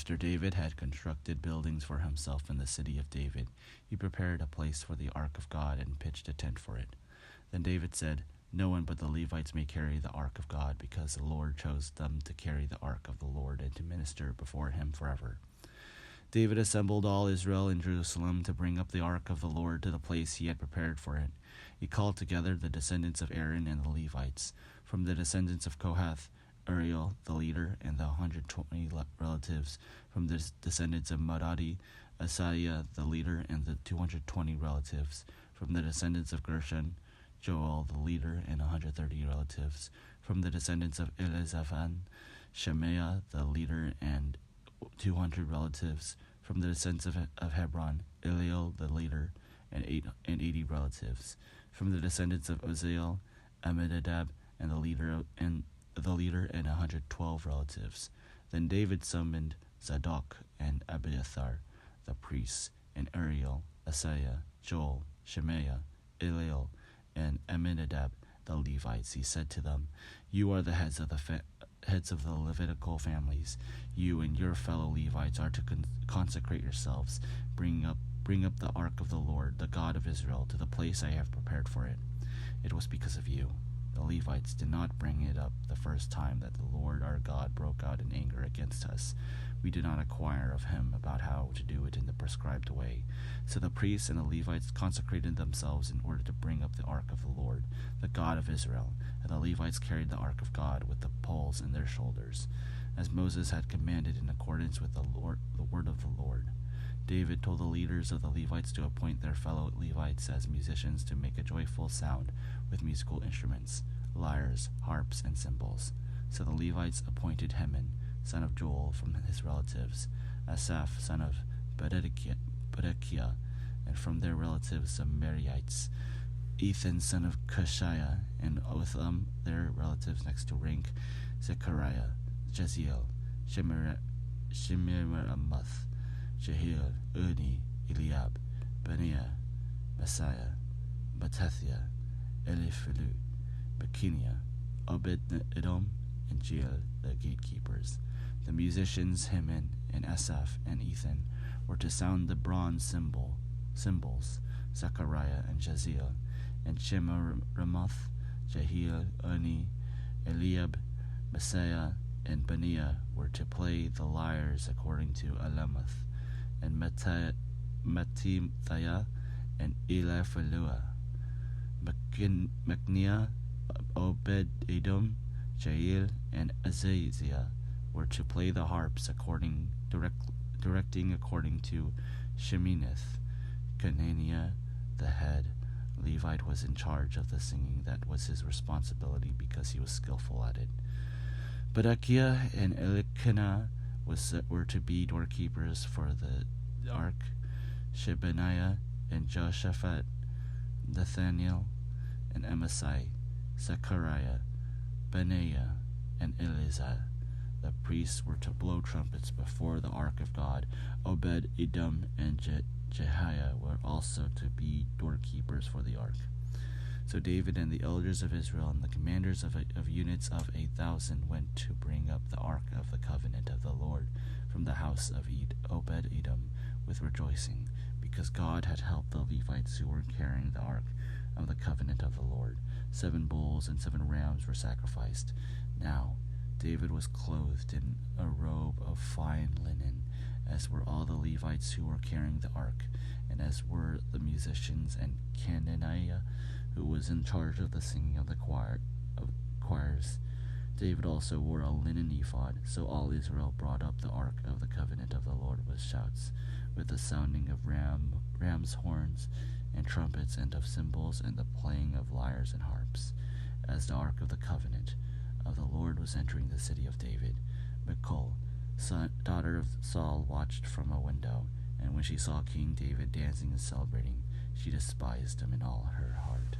After David had constructed buildings for himself in the city of David, he prepared a place for the ark of God and pitched a tent for it. Then David said, "No one but the Levites may carry the ark of God, because the Lord chose them to carry the ark of the Lord and to minister before him forever." David assembled all Israel in Jerusalem to bring up the ark of the Lord to the place he had prepared for it. He called together the descendants of Aaron and the Levites. From the descendants of Kohath, Uriel, the leader, and the 120 relatives. From the descendants of Merari, Asaiah, the leader, and the 220 relatives. From the descendants of Gershon, Joel, the leader, and 130 relatives. From the descendants of Elizaphan, Shemaiah, the leader, and 200 relatives. From the descendants of Hebron, Eliel, the leader, and 80 relatives. From the descendants of Uzziel, Amminadab, and the leader and 112 relatives. Then David summoned Zadok and Abiathar, the priests, and Uriel, Asaiah, Joel, Shemaiah, Eliel, and Amminadab, the Levites. He said to them, "You are the heads of the Levitical families. You and your fellow Levites are to consecrate yourselves. Bring up the ark of the Lord, the God of Israel, to the place I have prepared for it. It was because of you the Levites did not bring it up the first time that the Lord our God broke out in anger against us. We did not inquire of him about how to do it in the prescribed way. So the priests and the Levites consecrated themselves in order to bring up the ark of the Lord, the God of Israel, and the Levites carried the ark of God with the poles in their shoulders, as Moses had commanded in accordance with the word of the Lord. David told the leaders of the Levites to appoint their fellow Levites as musicians to make a joyful sound with musical instruments, lyres, harps, and cymbals. So the Levites appointed Heman, son of Joel, from his relatives, Asaph, son of Berechiah, and from their relatives the Merarites, Ethan, son of Cushiah, and with them their relatives next to rank, Zechariah, Jeziel, Shemiramoth, Jehiel, Uni, Eliab, Benaiah, Messiah, Mattithiah, Eliphalu, Bechinia, Obed-Edom, and Jeiel, the gatekeepers. The musicians Heman and Asaph and Ethan were to sound the bronze cymbals, Zechariah and Jeziel, and Shemiramoth, Jehiel, Uni, Eliab, Messiah, and Benaiah were to play the lyres according to Alamoth, and Mattithiah and Eliphalua, Machniah, Obed-Edom, Jeiel, and Azaziah were to play the harps directing according to Sheminith. Kenaniah, the head Levite, was in charge of the singing. That was his responsibility because he was skillful at it. Berechiah and Elkanah were to be doorkeepers for the ark. Shebaniah and Joshaphat, Nathaniel and Amasai, Zechariah, Benaiah, and Eleazar. The priests were to blow trumpets before the ark of God. Obed-Edom and Jehiah were also to be doorkeepers for the ark. So David and the elders of Israel and the commanders of units of 1,000 went to bring up the ark of the covenant of the Lord from the house of Obed-Edom with rejoicing, because God had helped the Levites who were carrying the ark of the covenant of the Lord. 7 bulls and 7 rams were sacrificed. Now David was clothed in a robe of fine linen, as were all the Levites who were carrying the ark, and as were the musicians, and Kenaniah, who was in charge of the singing of the choirs. David also wore a linen ephod. So all Israel brought up the ark of the covenant of the Lord with shouts, with the sounding of ram's horns and trumpets, and of cymbals, and the playing of lyres and harps. As the ark of the covenant of the Lord was entering the city of David, Michal, daughter of Saul, watched from a window, and when she saw King David dancing and celebrating, she despised him in all her heart.